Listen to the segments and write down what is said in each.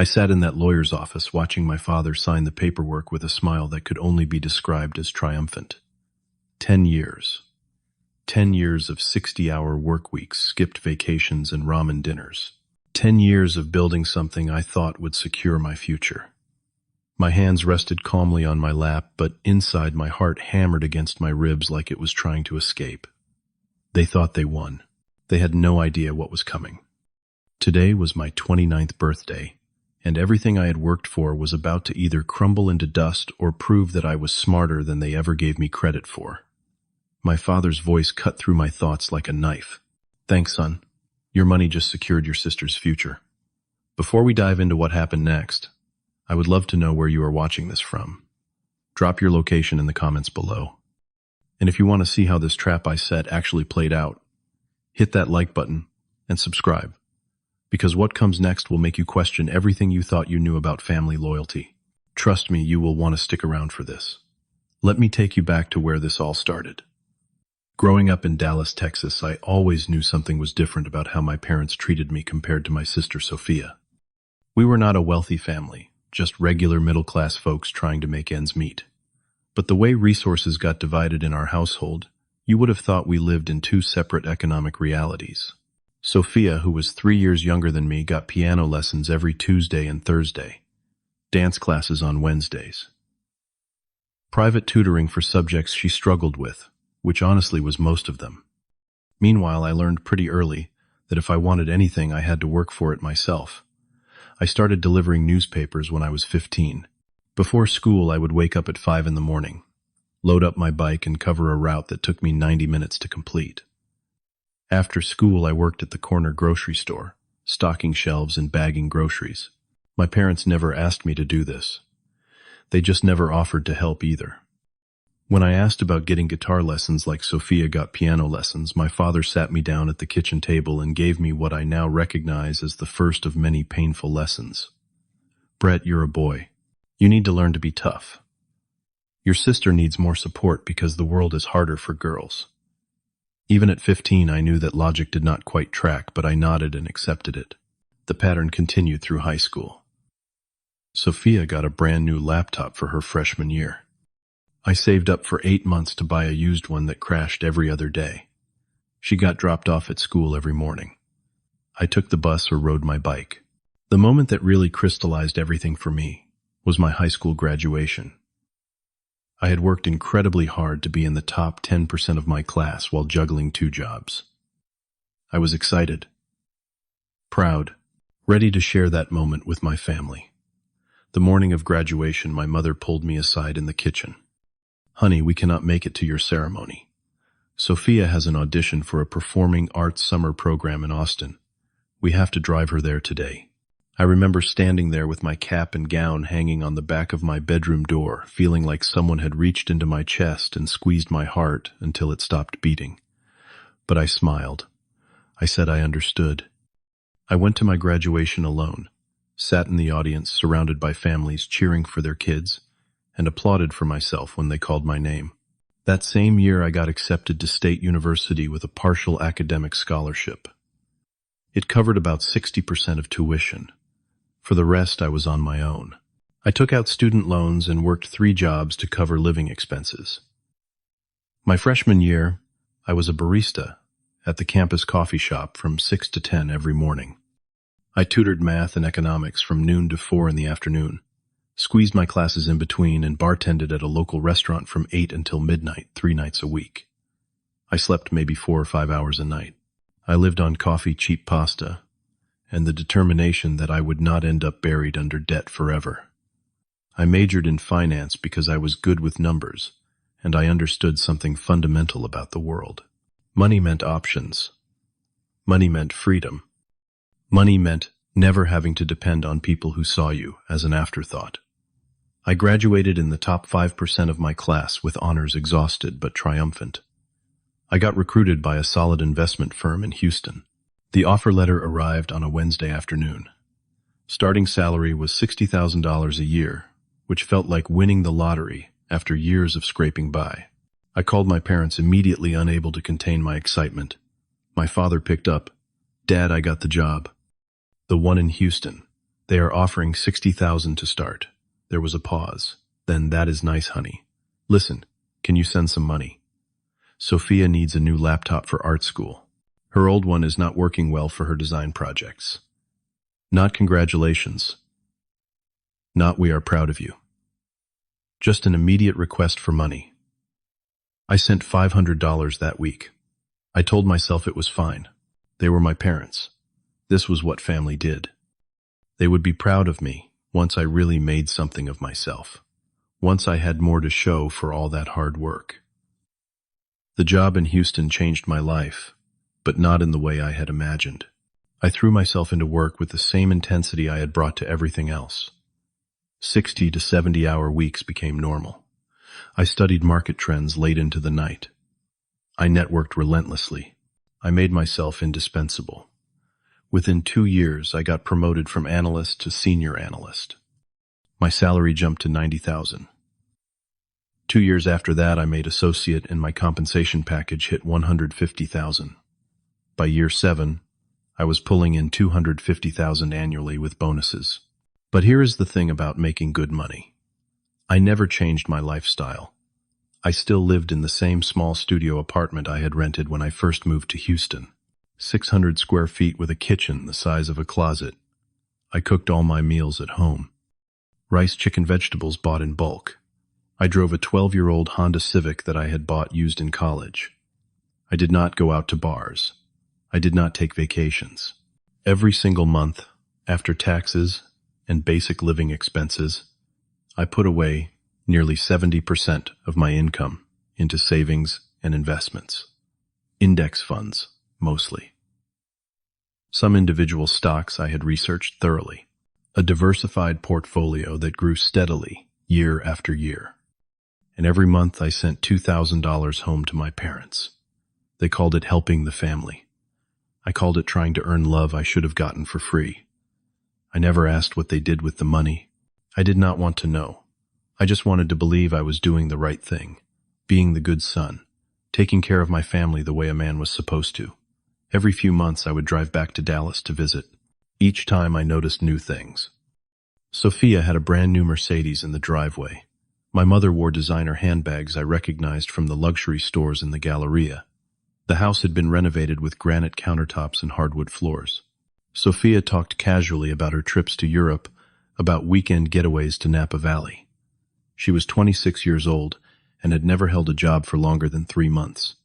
I sat in that lawyer's office watching my father sign the paperwork with a smile that could only be described as triumphant. 10 years. 10 years of 60-hour work weeks, skipped vacations, and ramen dinners. 10 years of building something I thought would secure my future. My hands rested calmly on my lap, but inside my heart hammered against my ribs like it was trying to escape. They thought they won. They had no idea what was coming. Today was my 29th birthday, and everything I had worked for was about to either crumble into dust or prove that I was smarter than they ever gave me credit for. My father's voice cut through my thoughts like a knife. Thanks, son. Your money just secured your sister's future. Before we dive into what happened next, I would love to know where you are watching this from. Drop your location in the comments below. And if you want to see how this trap I set actually played out, hit that like button and subscribe, because what comes next will make you question everything you thought you knew about family loyalty. Trust me, you will want to stick around for this. Let me take you back to where this all started. Growing up in Dallas, Texas, I always knew something was different about how my parents treated me compared to my sister Sophia. We were not a wealthy family, just regular middle-class folks trying to make ends meet. But the way resources got divided in our household, you would have thought we lived in two separate economic realities. Sophia, who was 3 years younger than me, got piano lessons every Tuesday and Thursday, dance classes on Wednesdays, private tutoring for subjects she struggled with, which honestly was most of them. Meanwhile, I learned pretty early that if I wanted anything, I had to work for it myself. I started delivering newspapers when I was 15. Before school, I would wake up at 5 in the morning, load up my bike, and cover a route that took me 90 minutes to complete. After school, I worked at the corner grocery store, stocking shelves and bagging groceries. My parents never asked me to do this. They just never offered to help either. When I asked about getting guitar lessons like Sophia got piano lessons, my father sat me down at the kitchen table and gave me what I now recognize as the first of many painful lessons. Brett, you're a boy. You need to learn to be tough. Your sister needs more support because the world is harder for girls. Even at 15, I knew that logic did not quite track, but I nodded and accepted it. The pattern continued through high school. Sophia got a brand new laptop for her freshman year. I saved up for 8 months to buy a used one that crashed every other day. She got dropped off at school every morning. I took the bus or rode my bike. The moment that really crystallized everything for me was my high school graduation. I had worked incredibly hard to be in the top 10% of my class while juggling 2 jobs. I was excited, proud, ready to share that moment with my family. The morning of graduation, my mother pulled me aside in the kitchen. Honey, we cannot make it to your ceremony. Sophia has an audition for a performing arts summer program in Austin. We have to drive her there today. I remember standing there with my cap and gown hanging on the back of my bedroom door, feeling like someone had reached into my chest and squeezed my heart until it stopped beating. But I smiled. I said I understood. I went to my graduation alone, sat in the audience surrounded by families cheering for their kids, and applauded for myself when they called my name. That same year, I got accepted to State University with a partial academic scholarship. It covered about 60% of tuition. For the rest, I was on my own. I took out student loans and worked 3 jobs to cover living expenses. My freshman year, I was a barista at the campus coffee shop from 6 to 10 every morning. I tutored math and economics from noon to 4 in the afternoon, squeezed my classes in between, and bartended at a local restaurant from 8 until midnight, 3 nights a week. I slept maybe 4 or 5 hours a night. I lived on coffee, cheap pasta, and the determination that I would not end up buried under debt forever. I majored in finance because I was good with numbers, and I understood something fundamental about the world. Money meant options. Money meant freedom. Money meant never having to depend on people who saw you as an afterthought. I graduated in the top 5% of my class with honors, exhausted but triumphant. I got recruited by a solid investment firm in Houston. The offer letter arrived on a Wednesday afternoon. Starting salary was $60,000 a year, which felt like winning the lottery after years of scraping by. I called my parents, immediately unable to contain my excitement. My father picked up. "Dad, I got the job. The one in Houston. They are offering 60,000 to start. There was a pause. Then, that is nice, honey. Listen, can you send some money? Sophia needs a new laptop for art school. Her old one is not working well for her design projects. Not congratulations. Not we are proud of you. Just an immediate request for money. I sent $500 that week. I told myself it was fine. They were my parents. This was what family did. They would be proud of me once I really made something of myself. Once I had more to show for all that hard work. The job in Houston changed my life, but not in the way I had imagined. I threw myself into work with the same intensity I had brought to everything else. 60 to 70-hour weeks became normal. I studied market trends late into the night. I networked relentlessly. I made myself indispensable. Within 2 years, I got promoted from analyst to senior analyst. My salary jumped to $90,000. 2 years after that, I made associate and my compensation package hit $150,000. By year 7, I was pulling in $250,000 annually with bonuses. But here is the thing about making good money. I never changed my lifestyle. I still lived in the same small studio apartment I had rented when I first moved to Houston. 600 square feet with a kitchen the size of a closet. I cooked all my meals at home. Rice, chicken, vegetables bought in bulk. I drove a 12-year-old Honda Civic that I had bought used in college. I did not go out to bars. I did not take vacations. Every single month, after taxes and basic living expenses, I put away nearly 70% of my income into savings and investments. Index funds, mostly. Some individual stocks I had researched thoroughly. A diversified portfolio that grew steadily year after year. And every month I sent $2,000 home to my parents. They called it helping the family. I called it trying to earn love I should have gotten for free. I never asked what they did with the money. I did not want to know. I just wanted to believe I was doing the right thing, being the good son, taking care of my family the way a man was supposed to. Every few months I would drive back to Dallas to visit. Each time I noticed new things. Sophia had a brand new Mercedes in the driveway. My mother wore designer handbags I recognized from the luxury stores in the Galleria. The house had been renovated with granite countertops and hardwood floors. Sophia talked casually about her trips to Europe, about weekend getaways to Napa Valley. She was 26 years old and had never held a job for longer than 3 months.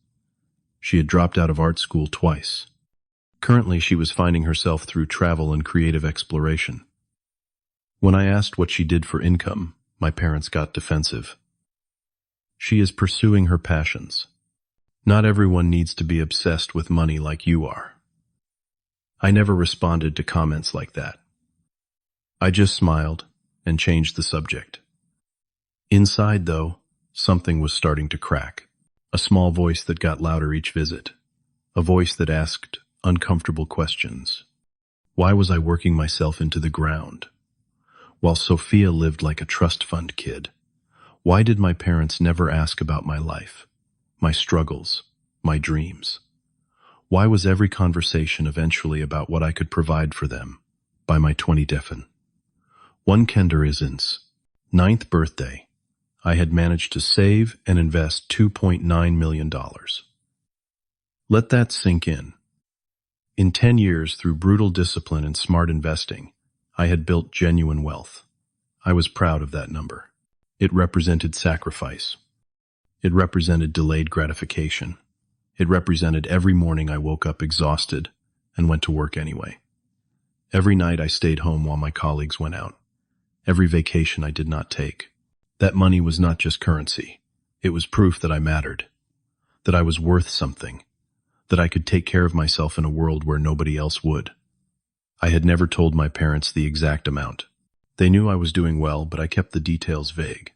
She had dropped out of art school twice. Currently, she was finding herself through travel and creative exploration. When I asked what she did for income, my parents got defensive. She is pursuing her passions. Not everyone needs to be obsessed with money like you are. I never responded to comments like that. I just smiled and changed the subject. Inside, though, something was starting to crack. A small voice that got louder each visit. A voice that asked uncomfortable questions. Why was I working myself into the ground? While Sophia lived like a trust fund kid, why did my parents never ask about my life, my struggles, my dreams? Why was every conversation eventually about what I could provide for them by my 20 One Kinder Isn's 9th birthday, I had managed to save and invest $2.9 million. Let that sink in. In 10 years, through brutal discipline and smart investing, I had built genuine wealth. I was proud of that number. It represented sacrifice. It represented delayed gratification. It represented every morning I woke up exhausted and went to work anyway. Every night I stayed home while my colleagues went out. Every vacation I did not take. That money was not just currency. It was proof that I mattered, that I was worth something, that I could take care of myself in a world where nobody else would. I had never told my parents the exact amount. They knew I was doing well, but I kept the details vague.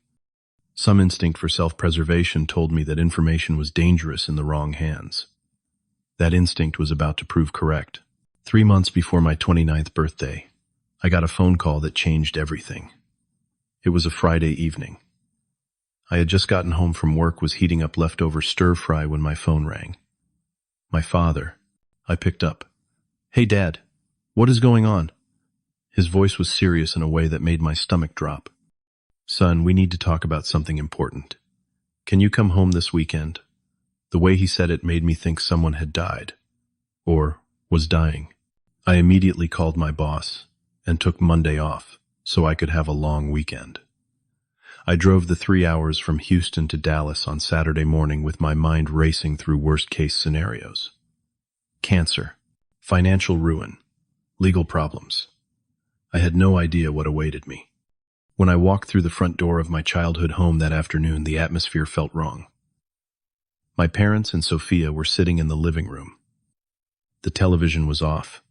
Some instinct for self-preservation told me that information was dangerous in the wrong hands. That instinct was about to prove correct. 3 months before my 29th birthday, I got a phone call that changed everything. It was a Friday evening. I had just gotten home from work, was heating up leftover stir-fry when my phone rang. My father. I picked up. "Hey, Dad, what is going on?" His voice was serious in a way that made my stomach drop. "Son, we need to talk about something important. Can you come home this weekend?" The way he said it made me think someone had died, or was dying. I immediately called my boss and took Monday off so I could have a long weekend. I drove the 3 hours from Houston to Dallas on Saturday morning with my mind racing through worst-case scenarios. Cancer, financial ruin, legal problems. I had no idea what awaited me. When I walked through the front door of my childhood home that afternoon, the atmosphere felt wrong. My parents and Sophia were sitting in the living room. The television was off.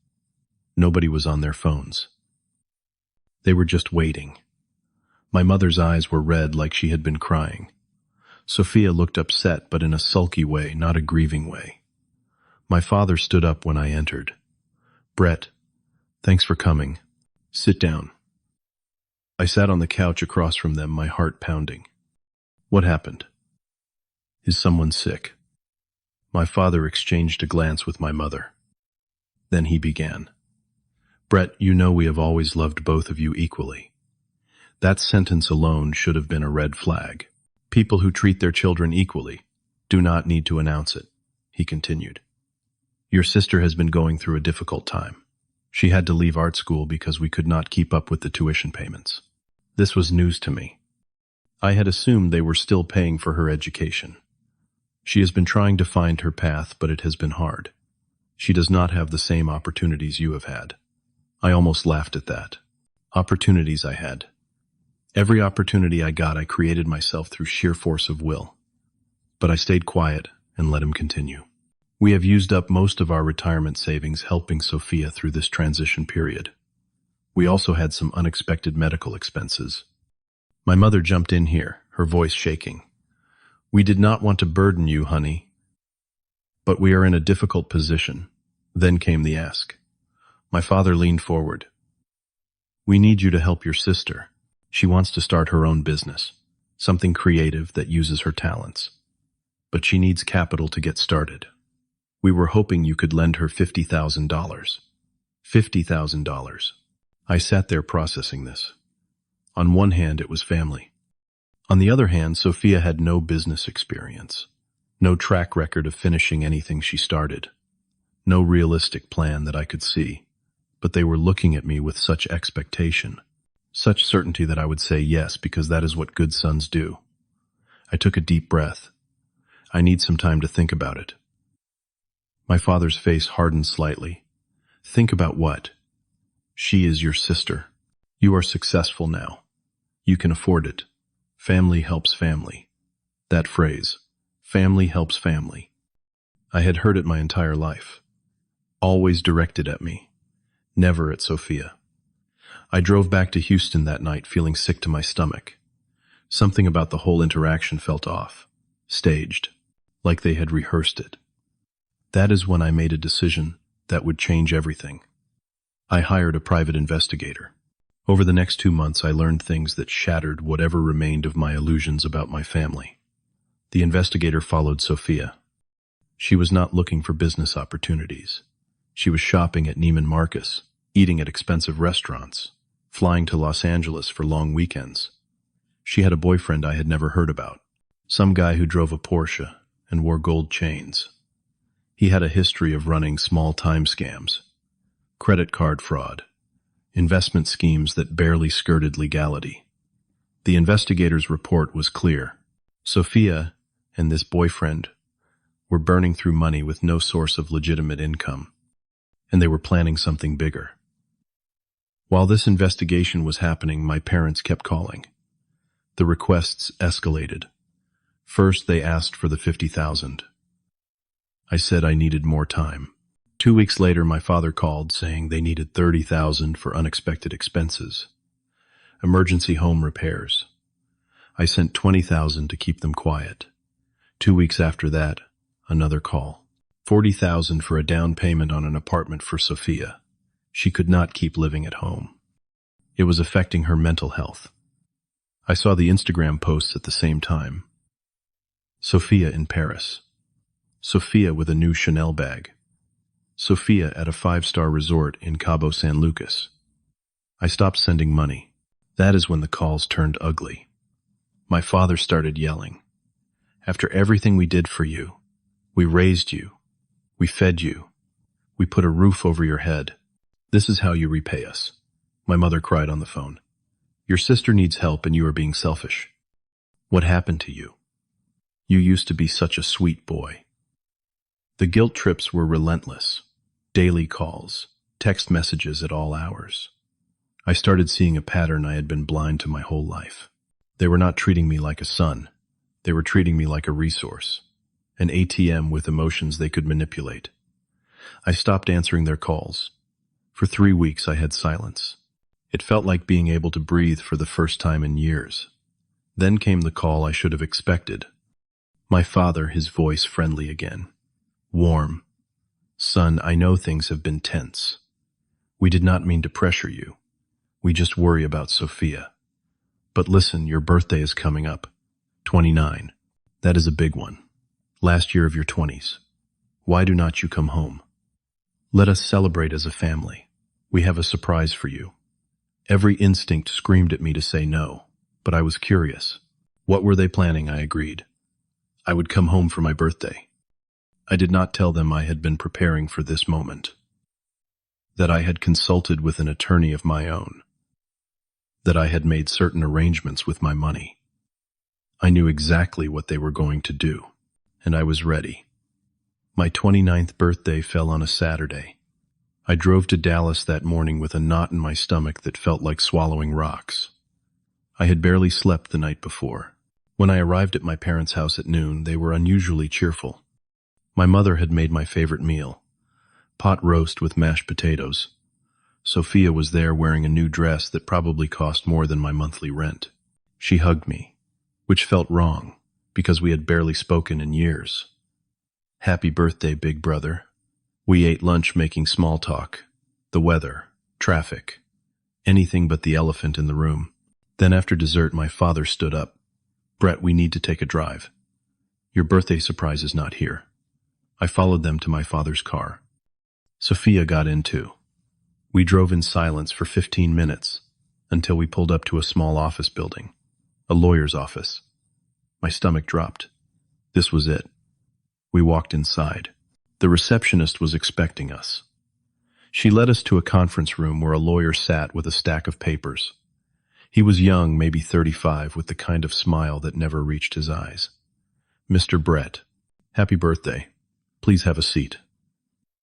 Nobody was on their phones. They were just waiting. My mother's eyes were red like she had been crying. Sophia looked upset, but in a sulky way, not a grieving way. My father stood up when I entered. "Brett, thanks for coming. Sit down." I sat on the couch across from them, my heart pounding. "What happened? Is someone sick?" My father exchanged a glance with my mother. Then he began. "Brett, you know we have always loved both of you equally. That sentence alone should have been a red flag. People who treat their children equally do not need to announce it," he continued. "Your sister has been going through a difficult time. She had to leave art school because we could not keep up with the tuition payments. This was news to me. I had assumed they were still paying for her education. She has been trying to find her path, but it has been hard. She does not have the same opportunities you have had." I almost laughed at that. Opportunities I had. Every opportunity I got, I created myself through sheer force of will. But I stayed quiet and let him continue. "We have used up most of our retirement savings helping Sophia through this transition period. We also had some unexpected medical expenses." My mother jumped in here, her voice shaking. "We did not want to burden you, honey, but we are in a difficult position." Then came the ask. My father leaned forward. "We need you to help your sister. She wants to start her own business, something creative that uses her talents. But she needs capital to get started. We were hoping you could lend her $50,000. $50,000. I sat there processing this. On one hand, it was family. On the other hand, Sophia had no business experience, no track record of finishing anything she started, no realistic plan that I could see. But they were looking at me with such expectation, such certainty that I would say yes, because that is what good sons do. I took a deep breath. "I need some time to think about it." My father's face hardened slightly. "Think about what? She is your sister. You are successful now. You can afford it. Family helps family." That phrase, family helps family. I had heard it my entire life. Always directed at me, never at Sophia. I drove back to Houston that night feeling sick to my stomach. Something about the whole interaction felt off, staged, like they had rehearsed it. That is when I made a decision that would change everything. I hired a private investigator. Over the next 2 months, I learned things that shattered whatever remained of my illusions about my family. The investigator followed Sophia. She was not looking for business opportunities. She was shopping at Neiman Marcus, eating at expensive restaurants, flying to Los Angeles for long weekends. She had a boyfriend I had never heard about, some guy who drove a Porsche and wore gold chains. He had a history of running small-time scams, credit card fraud, investment schemes that barely skirted legality. The investigator's report was clear. Sophia and this boyfriend were burning through money with no source of legitimate income, and they were planning something bigger. While this investigation was happening, my parents kept calling. The requests escalated. First, they asked for the $50,000. I said I needed more time. 2 weeks later, my father called saying they needed $30,000 for unexpected expenses. Emergency home repairs. I sent $20,000 to keep them quiet. 2 weeks after that, another call. $40,000 for a down payment on an apartment for Sophia. She could not keep living at home. It was affecting her mental health. I saw the Instagram posts at the same time. Sophia in Paris. Sophia with a new Chanel bag. Sophia at a 5-star resort in Cabo San Lucas. I stopped sending money. That is when the calls turned ugly. My father started yelling. After everything we did for you, we raised you, we fed you, we put a roof over your head. This is how you repay us. My mother cried on the phone. Your sister needs help and you are being selfish. What happened to you? You used to be such a sweet boy. The guilt trips were relentless. Daily calls, text messages at all hours. I started seeing a pattern I had been blind to my whole life. They were not treating me like a son. They were treating me like a resource, an ATM with emotions they could manipulate. I stopped answering their calls. For 3 weeks I had silence. It felt like being able to breathe for the first time in years. Then came the call I should have expected. My father, his voice friendly again. Warm. Son, I know things have been tense. We did not mean to pressure you. We just worry about Sophia. But listen, your birthday is coming up. 29. That is a big one. Last year of your 20s. Why do not you come home? Let us celebrate as a family. We have a surprise for you. Every instinct screamed at me to say no, but I was curious. What were they planning? I agreed. I would come home for my birthday. I did not tell them I had been preparing for this moment, that I had consulted with an attorney of my own, that I had made certain arrangements with my money. I knew exactly what they were going to do, and I was ready. My 29th birthday fell on a Saturday. I drove to Dallas that morning with a knot in my stomach that felt like swallowing rocks. I had barely slept the night before. When I arrived at my parents' house at noon, they were unusually cheerful. My mother had made my favorite meal, pot roast with mashed potatoes. Sophia was there wearing a new dress that probably cost more than my monthly rent. She hugged me, which felt wrong, because we had barely spoken in years. Happy birthday, big brother. We ate lunch making small talk, the weather, traffic, anything but the elephant in the room. Then after dessert, my father stood up. Brett, we need to take a drive. Your birthday surprise is not here. I followed them to my father's car. Sophia got in too. We drove in silence for 15 minutes until we pulled up to a small office building, a lawyer's office. My stomach dropped. This was it. We walked inside. The receptionist was expecting us. She led us to a conference room where a lawyer sat with a stack of papers. He was young, maybe 35, with the kind of smile that never reached his eyes. Mr. Brett, happy birthday. Please have a seat.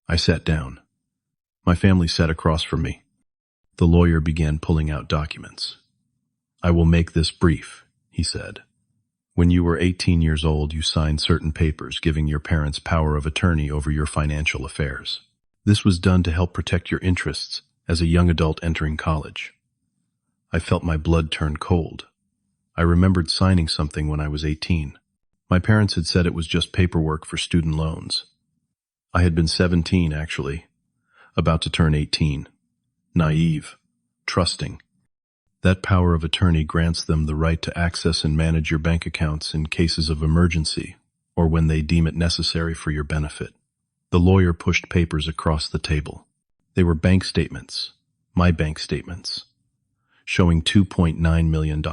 I sat down. My family sat across from me. The lawyer began pulling out documents. I will make this brief, he said. When you were 18 years old, you signed certain papers giving your parents power of attorney over your financial affairs. This was done to help protect your interests as a young adult entering college. I felt my blood turn cold. I remembered signing something when I was 18. My parents had said it was just paperwork for student loans. I had been 17, actually, about to turn 18. Naive, trusting. That power of attorney grants them the right to access and manage your bank accounts in cases of emergency or when they deem it necessary for your benefit. The lawyer pushed papers across the table. They were bank statements, my bank statements, showing $2.9 million,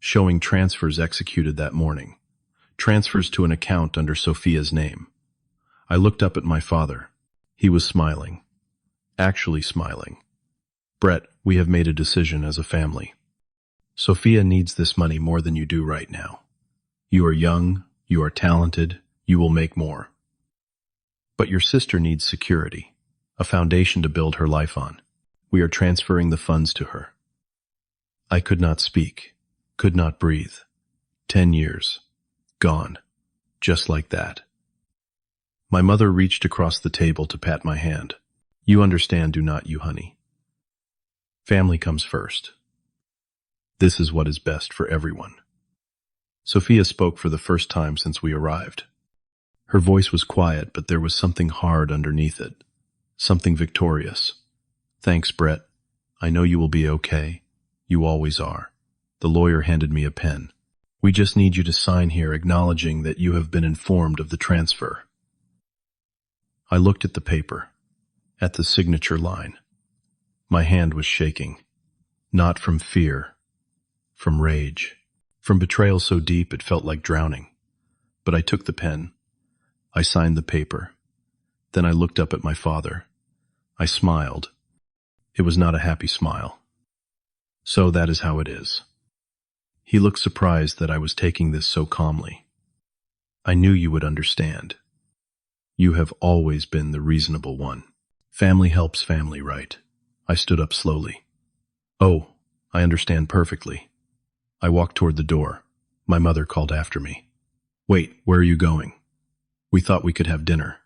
showing transfers executed that morning, transfers to an account under Sophia's name. I looked up at my father. He was smiling, actually smiling. Brett, we have made a decision as a family. Sophia needs this money more than you do right now. You are young, you are talented, you will make more. But your sister needs security, a foundation to build her life on. We are transferring the funds to her. I could not speak, could not breathe. 10 years. Gone. Just like that. My mother reached across the table to pat my hand. You understand, do not you, honey? Family comes first. This is what is best for everyone. Sophia spoke for the first time since we arrived. Her voice was quiet, but there was something hard underneath it. Something victorious. Thanks, Brett. I know you will be okay. You always are. The lawyer handed me a pen. We just need you to sign here acknowledging that you have been informed of the transfer. I looked at the paper, at the signature line. My hand was shaking, not from fear, from rage, from betrayal so deep it felt like drowning. But I took the pen. I signed the paper. Then I looked up at my father. I smiled. It was not a happy smile. So that is how it is. He looked surprised that I was taking this so calmly. I knew you would understand. You have always been the reasonable one. Family helps family, right? I stood up slowly. Oh, I understand perfectly. I walked toward the door. My mother called after me. Wait, where are you going? We thought we could have dinner.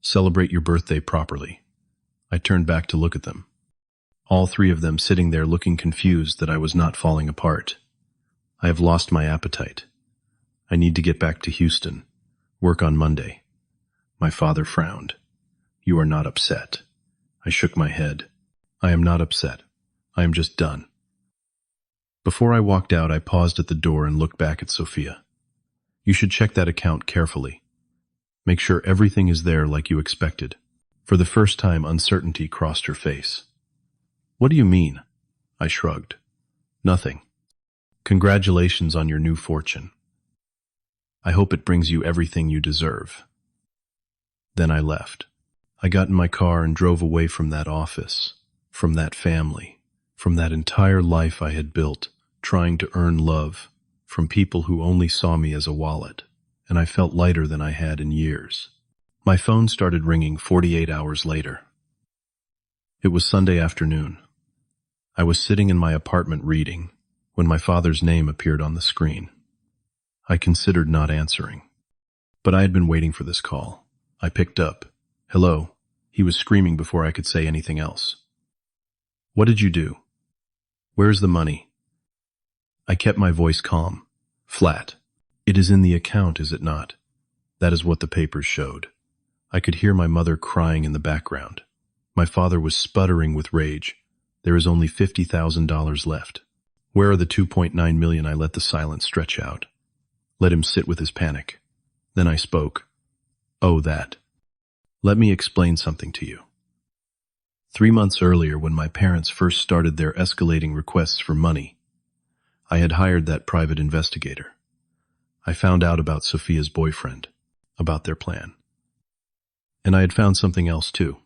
Celebrate your birthday properly. I turned back to look at them. All three of them sitting there looking confused that I was not falling apart. I have lost my appetite. I need to get back to Houston. Work on Monday. My father frowned. You are not upset. I shook my head. I am not upset. I am just done. Before I walked out, I paused at the door and looked back at Sophia. You should check that account carefully. Make sure everything is there like you expected. For the first time, uncertainty crossed her face. What do you mean? I shrugged. Nothing. Congratulations on your new fortune. I hope it brings you everything you deserve. Then I left. I got in my car and drove away from that office, from that family, from that entire life I had built, trying to earn love, from people who only saw me as a wallet, and I felt lighter than I had in years. My phone started ringing 48 hours later. It was Sunday afternoon. I was sitting in my apartment reading when my father's name appeared on the screen. I considered not answering, but I had been waiting for this call. I picked up. Hello. He was screaming before I could say anything else. What did you do? Where's the money? I kept my voice calm, flat. It is in the account, is it not? That is what the papers showed. I could hear my mother crying in the background. My father was sputtering with rage. There is only $50,000 left. Where are the $2.9 million? I let the silence stretch out. Let him sit with his panic. Then I spoke. Oh, that. Let me explain something to you. 3 months earlier, when my parents first started their escalating requests for money, I had hired that private investigator. I found out about Sophia's boyfriend, about their plan. And I had found something else too.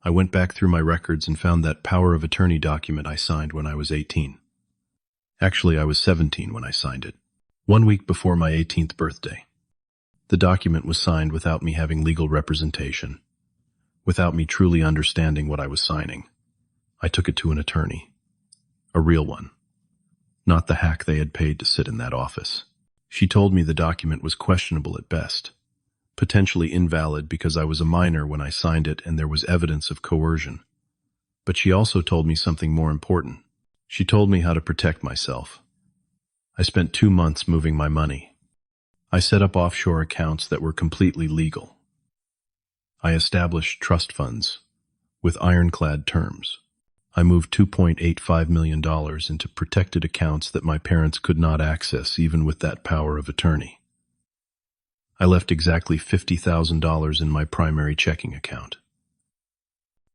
I went back through my records and found that power of attorney document I signed when I was 18. Actually, I was 17 when I signed it, 1 week before my 18th birthday. The document was signed without me having legal representation, without me truly understanding what I was signing. I took it to an attorney, a real one, not the hack they had paid to sit in that office. She told me the document was questionable at best, potentially invalid because I was a minor when I signed it and there was evidence of coercion. But she also told me something more important. She told me how to protect myself. I spent 2 months moving my money. I set up offshore accounts that were completely legal. I established trust funds with ironclad terms. I moved $2.85 million into protected accounts that my parents could not access even with that power of attorney. I left exactly $50,000 in my primary checking account.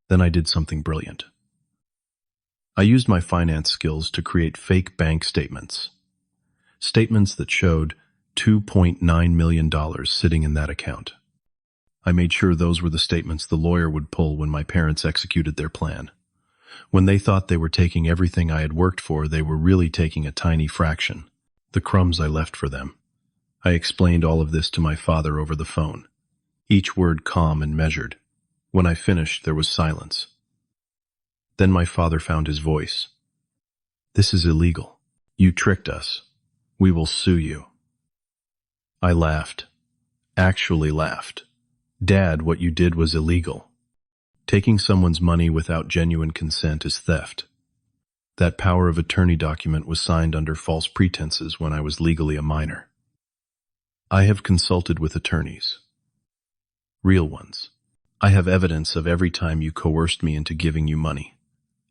Then I did something brilliant. I used my finance skills to create fake bank statements. Statements that showed $2.9 million sitting in that account. I made sure those were the statements the lawyer would pull when my parents executed their plan. When they thought they were taking everything I had worked for, they were really taking a tiny fraction, the crumbs I left for them. I explained all of this to my father over the phone, each word calm and measured. When I finished, there was silence. Then my father found his voice. This is illegal. You tricked us. We will sue you. I laughed. Actually laughed. Dad, what you did was illegal. Taking someone's money without genuine consent is theft. That power of attorney document was signed under false pretenses when I was legally a minor. I have consulted with attorneys. Real ones. I have evidence of every time you coerced me into giving you money.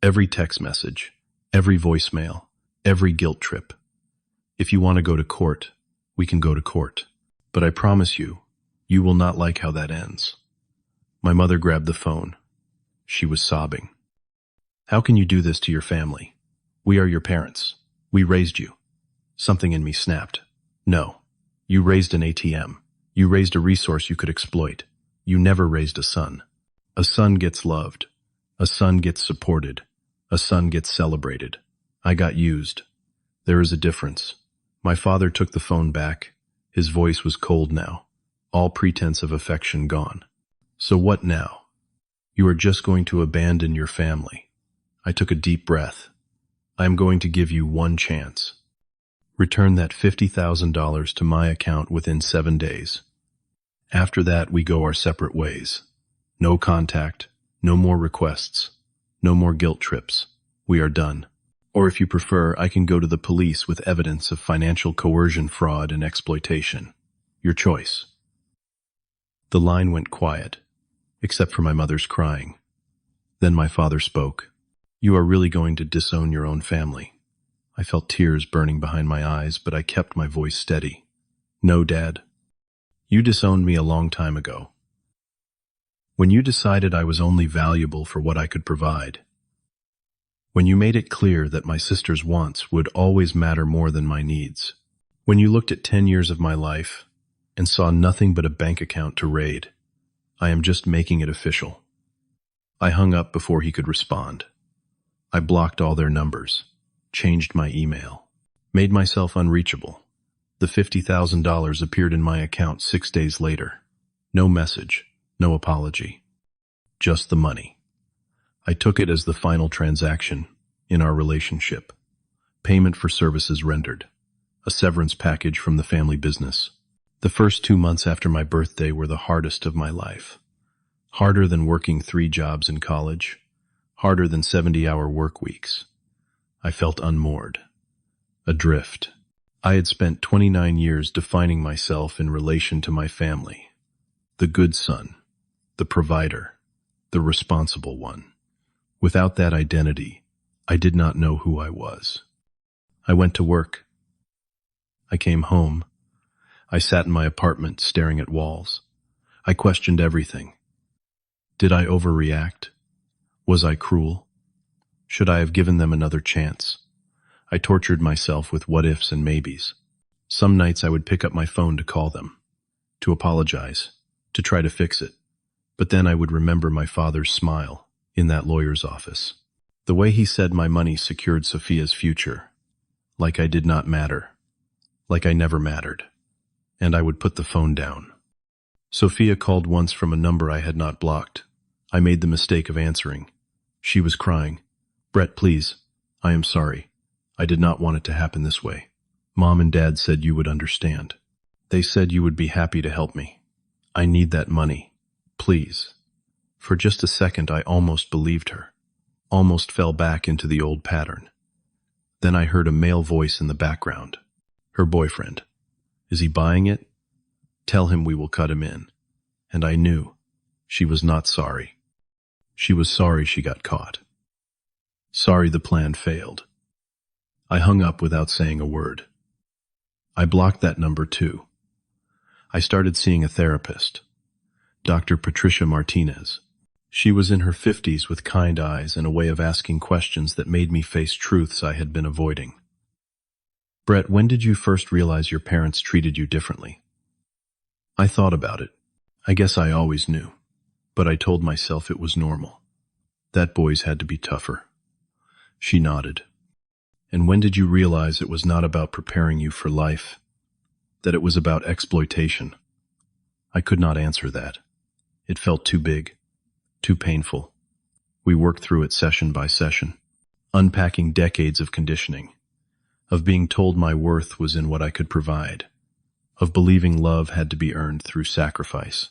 Every text message, every voicemail, every guilt trip. If you want to go to court, we can go to court. But I promise you, you will not like how that ends. My mother grabbed the phone. She was sobbing. How can you do this to your family? We are your parents. We raised you. Something in me snapped. No. You raised an ATM. You raised a resource you could exploit. You never raised a son. A son gets loved. A son gets supported. A son gets celebrated. I got used. There is a difference. My father took the phone back. His voice was cold now. All pretense of affection gone. So what now? You are just going to abandon your family. I took a deep breath. I am going to give you one chance. Return that $50,000 to my account within 7 days. After that, we go our separate ways. No contact, no more requests, no more guilt trips. We are done. Or if you prefer, I can go to the police with evidence of financial coercion, fraud, and exploitation. Your choice. The line went quiet, except for my mother's crying. Then my father spoke. You are really going to disown your own family. I felt tears burning behind my eyes, but I kept my voice steady. No, Dad. You disowned me a long time ago. When you decided I was only valuable for what I could provide. When you made it clear that my sister's wants would always matter more than my needs. When you looked at 10 years of my life and saw nothing but a bank account to raid. I am just making it official. I hung up before he could respond. I blocked all their numbers, changed my email, made myself unreachable. The $50,000 appeared in my account 6 days later. No message, no apology, just the money. I took it as the final transaction in our relationship. Payment for services rendered. A severance package from the family business. The first 2 months after my birthday were the hardest of my life. Harder than working 3 jobs in college. Harder than 70-hour work weeks. I felt unmoored. Adrift. I had spent 29 years defining myself in relation to my family. The good son. The provider. The responsible one. Without that identity, I did not know who I was. I went to work. I came home. I sat in my apartment staring at walls. I questioned everything. Did I overreact? Was I cruel? Should I have given them another chance? I tortured myself with what-ifs and maybes. Some nights I would pick up my phone to call them, to apologize, to try to fix it. But then I would remember my father's smile in that lawyer's office. The way he said my money secured Sophia's future. Like I did not matter. Like I never mattered. And I would put the phone down. Sophia called once from a number I had not blocked. I made the mistake of answering. She was crying. Brett, please. I am sorry. I did not want it to happen this way. Mom and Dad said you would understand. They said you would be happy to help me. I need that money. Please. For just a second, I almost believed her. Almost fell back into the old pattern. Then I heard a male voice in the background. Her boyfriend. Is he buying it? Tell him we will cut him in. And I knew. She was not sorry. She was sorry she got caught. Sorry the plan failed. I hung up without saying a word. I blocked that number too. I started seeing a therapist. Dr. Patricia Martinez. She was in her 50s with kind eyes and a way of asking questions that made me face truths I had been avoiding. Brett, when did you first realize your parents treated you differently? I thought about it. I guess I always knew. But I told myself it was normal. That boys had to be tougher. She nodded. And when did you realize it was not about preparing you for life? That it was about exploitation? I could not answer that. It felt too big. Too painful. We worked through it session by session, unpacking decades of conditioning, of being told my worth was in what I could provide, of believing love had to be earned through sacrifice.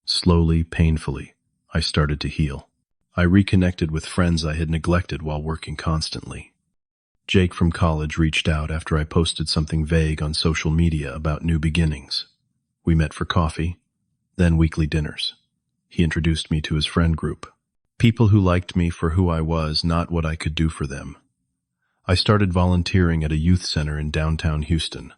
Slowly, painfully, I started to heal. I reconnected with friends I had neglected while working constantly. Jake from college reached out after I posted something vague on social media about new beginnings. We met for coffee, then weekly dinners. He introduced me to his friend group. People who liked me for who I was, not what I could do for them. I started volunteering at a youth center in downtown Houston,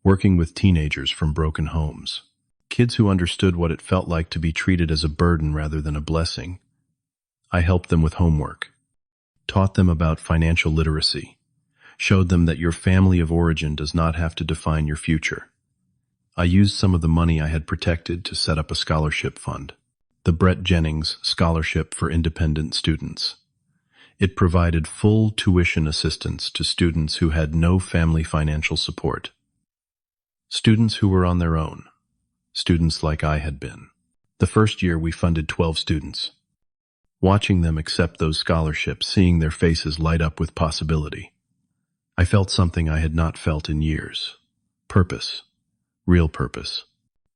working with teenagers from broken homes. Kids who understood what it felt like to be treated as a burden rather than a blessing. I helped them with homework, taught them about financial literacy, showed them that your family of origin does not have to define your future. I used some of the money I had protected to set up a scholarship fund, the Brett Jennings Scholarship for Independent Students. It provided full tuition assistance to students who had no family financial support. Students who were on their own. Students like I had been. The first year we funded 12 students. Watching them accept those scholarships, seeing their faces light up with possibility, I felt something I had not felt in years. Purpose. Real purpose.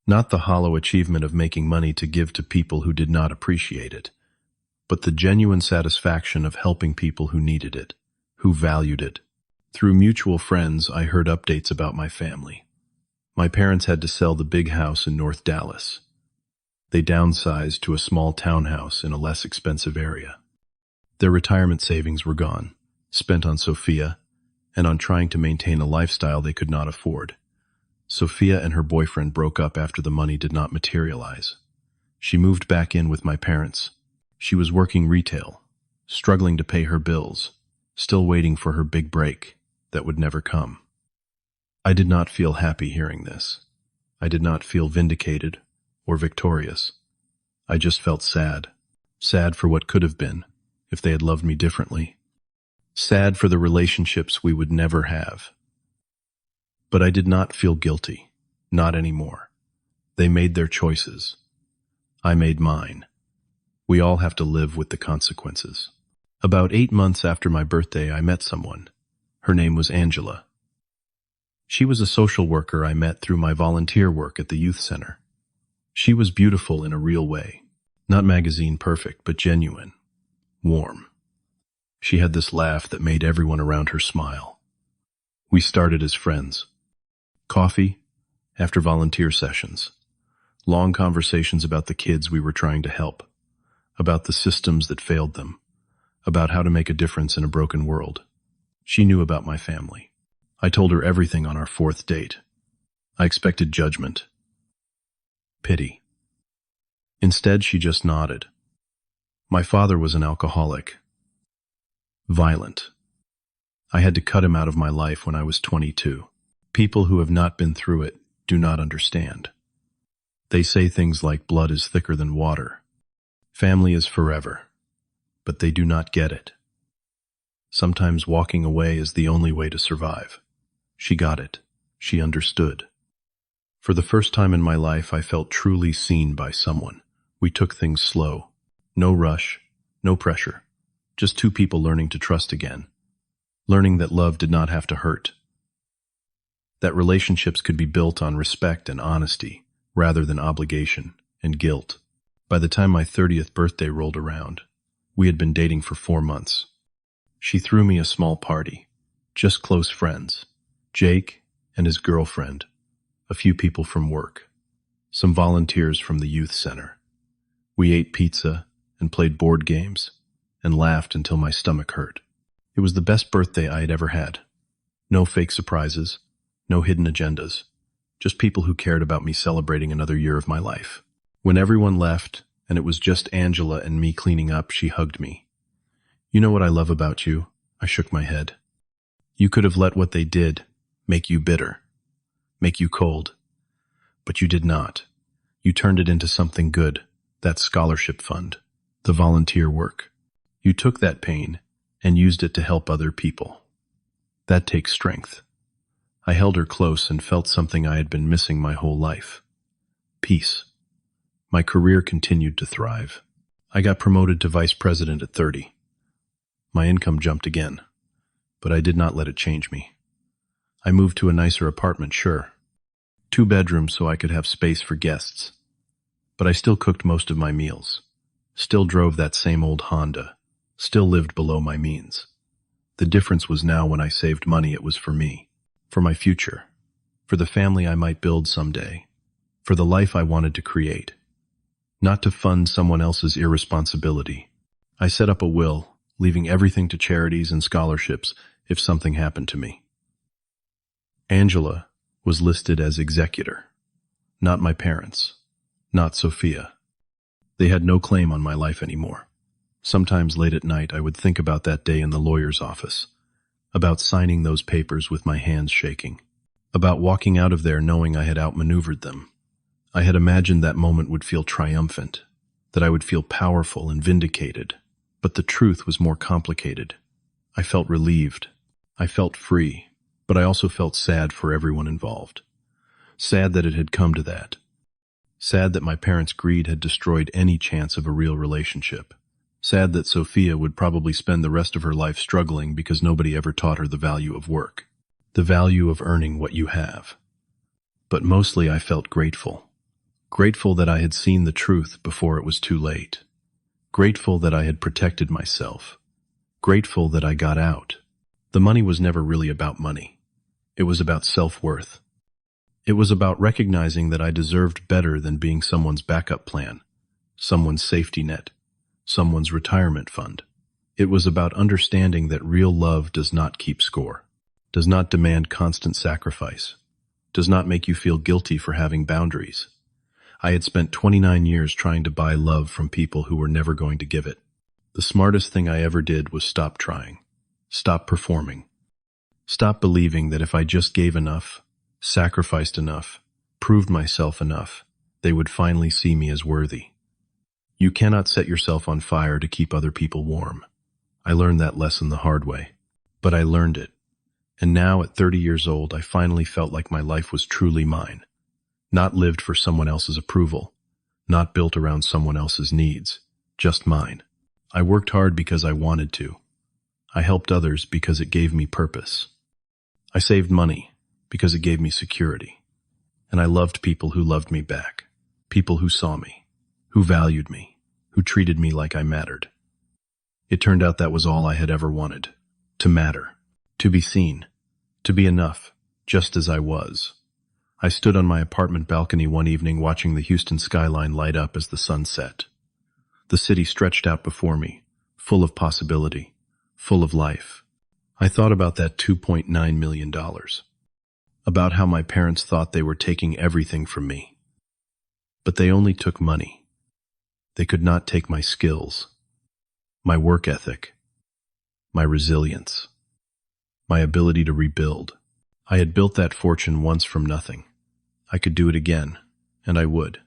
Not the hollow achievement of making money to give to people who did not appreciate it, but the genuine satisfaction of helping people who needed it, who valued it. Through mutual friends, I heard updates about my family. My parents had to sell the big house in North Dallas. They downsized to a small townhouse in a less expensive area. Their retirement savings were gone, spent on Sophia, and on trying to maintain a lifestyle they could not afford. Sophia and her boyfriend broke up after the money did not materialize. She moved back in with my parents. She was working retail, struggling to pay her bills, still waiting for her big break that would never come. I did not feel happy hearing this. I did not feel vindicated or victorious. I just felt sad. Sad for what could have been, if they had loved me differently. Sad for the relationships we would never have. But I did not feel guilty. Not anymore. They made their choices. I made mine. We all have to live with the consequences. About 8 months after my birthday, I met someone. Her name was Angela. She was a social worker I met through my volunteer work at the youth center. She was beautiful in a real way. Not magazine perfect, but genuine. Warm. She had this laugh that made everyone around her smile. We started as friends. Coffee, after volunteer sessions. Long conversations about the kids we were trying to help. About the systems that failed them. About how to make a difference in a broken world. She knew about my family. I told her everything on our 4th date. I expected judgment. Pity. Instead, she just nodded. My father was an alcoholic. Violent. I had to cut him out of my life when I was 22. People who have not been through it do not understand. They say things like blood is thicker than water. Family is forever. But they do not get it. Sometimes walking away is the only way to survive. She got it. She understood. For the first time in my life, I felt truly seen by someone. We took things slow. No rush, no pressure. Just 2 people learning to trust again. Learning that love did not have to hurt. That relationships could be built on respect and honesty, rather than obligation and guilt. By the time my 30th birthday rolled around, we had been dating for 4 months. She threw me a small party. Just close friends. Jake and his girlfriend. A few people from work. Some volunteers from the youth center. We ate pizza and played board games and laughed until my stomach hurt. It was the best birthday I had ever had. No fake surprises, no hidden agendas, just people who cared about me celebrating another year of my life. When everyone left and it was just Angela and me cleaning up, she hugged me. You know what I love about you? I shook my head. You could have let what they did make you bitter, make you cold, but you did not. You turned it into something good, that scholarship fund, the volunteer work. You took that pain and used it to help other people. That takes strength. I held her close and felt something I had been missing my whole life. Peace. My career continued to thrive. I got promoted to vice president at 30. My income jumped again, but I did not let it change me. I moved to a nicer apartment, sure. 2 bedrooms so I could have space for guests. But I still cooked most of my meals. Still drove that same old Honda. Still lived below my means. The difference was now when I saved money, it was for me. For my future. For the family I might build someday. For the life I wanted to create. Not to fund someone else's irresponsibility. I set up a will, leaving everything to charities and scholarships if something happened to me. Angela was listed as executor. Not my parents. Not Sophia. They had no claim on my life anymore. Sometimes late at night, I would think about that day in the lawyer's office, about signing those papers with my hands shaking, about walking out of there knowing I had outmaneuvered them. I had imagined that moment would feel triumphant, that I would feel powerful and vindicated. But the truth was more complicated. I felt relieved. I felt free, but I also felt sad for everyone involved. Sad that it had come to that. Sad that my parents' greed had destroyed any chance of a real relationship. Sad that Sophia would probably spend the rest of her life struggling because nobody ever taught her the value of work, the value of earning what you have. But mostly I felt grateful. Grateful that I had seen the truth before it was too late. Grateful that I had protected myself. Grateful that I got out. The money was never really about money. It was about self-worth. It was about recognizing that I deserved better than being someone's backup plan, someone's safety net, someone's retirement fund. It was about understanding that real love does not keep score, does not demand constant sacrifice, does not make you feel guilty for having boundaries. I had spent 29 years trying to buy love from people who were never going to give it. The smartest thing I ever did was stop trying, stop performing, stop believing that if I just gave enough, sacrificed enough, proved myself enough, they would finally see me as worthy. You cannot set yourself on fire to keep other people warm. I learned that lesson the hard way, but I learned it. And now at 30 years old, I finally felt like my life was truly mine. Not lived for someone else's approval, not built around someone else's needs, just mine. I worked hard because I wanted to. I helped others because it gave me purpose. I saved money because it gave me security. And I loved people who loved me back, people who saw me, who valued me, who treated me like I mattered. It turned out that was all I had ever wanted, to matter, to be seen, to be enough, just as I was. I stood on my apartment balcony one evening watching the Houston skyline light up as the sun set. The city stretched out before me, full of possibility, full of life. I thought about that $2.9 million, about how my parents thought they were taking everything from me. But they only took money. They could not take my skills, my work ethic, my resilience, my ability to rebuild. I had built that fortune once from nothing. I could do it again, and I would.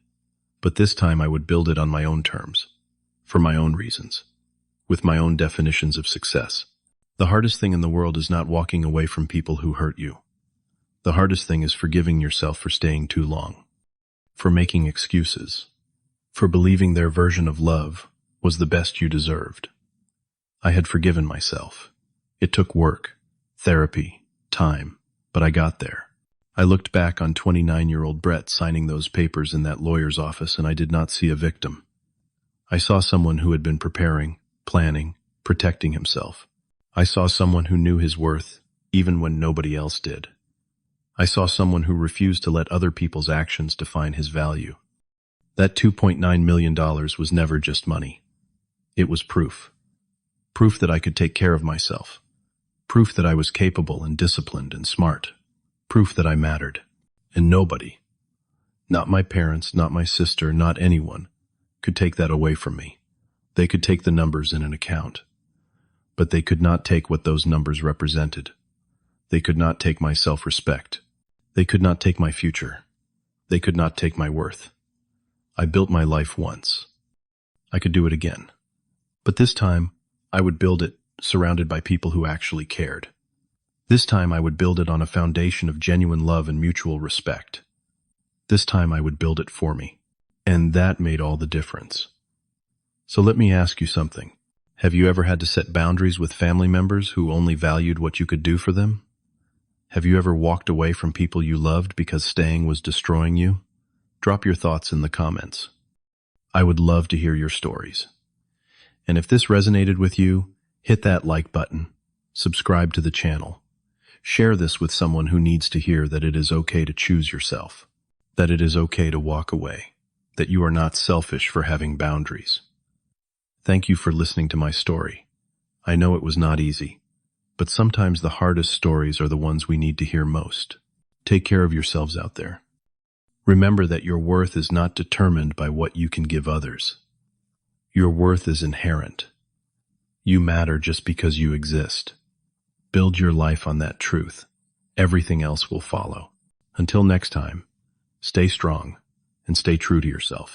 But this time I would build it on my own terms, for my own reasons, with my own definitions of success. The hardest thing in the world is not walking away from people who hurt you. The hardest thing is forgiving yourself for staying too long, for making excuses, for believing their version of love was the best you deserved. I had forgiven myself. It took work, therapy, time, but I got there. I looked back on 29-year-old Brett signing those papers in that lawyer's office, and I did not see a victim. I saw someone who had been preparing, planning, protecting himself. I saw someone who knew his worth, even when nobody else did. I saw someone who refused to let other people's actions define his value. That $2.9 million was never just money. It was proof. Proof that I could take care of myself. Proof that I was capable and disciplined and smart. Proof that I mattered. And nobody, not my parents, not my sister, not anyone, could take that away from me. They could take the numbers in an account, but they could not take what those numbers represented. They could not take my self-respect. They could not take my future. They could not take my worth. I built my life once. I could do it again. But this time, I would build it surrounded by people who actually cared. This time I would build it on a foundation of genuine love and mutual respect. This time I would build it for me. And that made all the difference. So let me ask you something. Have you ever had to set boundaries with family members who only valued what you could do for them? Have you ever walked away from people you loved because staying was destroying you? Drop your thoughts in the comments. I would love to hear your stories. And if this resonated with you, hit that like button, subscribe to the channel. Share this with someone who needs to hear that it is okay to choose yourself, that it is okay to walk away, that you are not selfish for having boundaries. Thank you for listening to my story. I know it was not easy, but sometimes the hardest stories are the ones we need to hear most. Take care of yourselves out there. Remember that your worth is not determined by what you can give others. Your worth is inherent, You matter just because you exist. Build your life on that truth. Everything else will follow. Until next time, stay strong and stay true to yourself.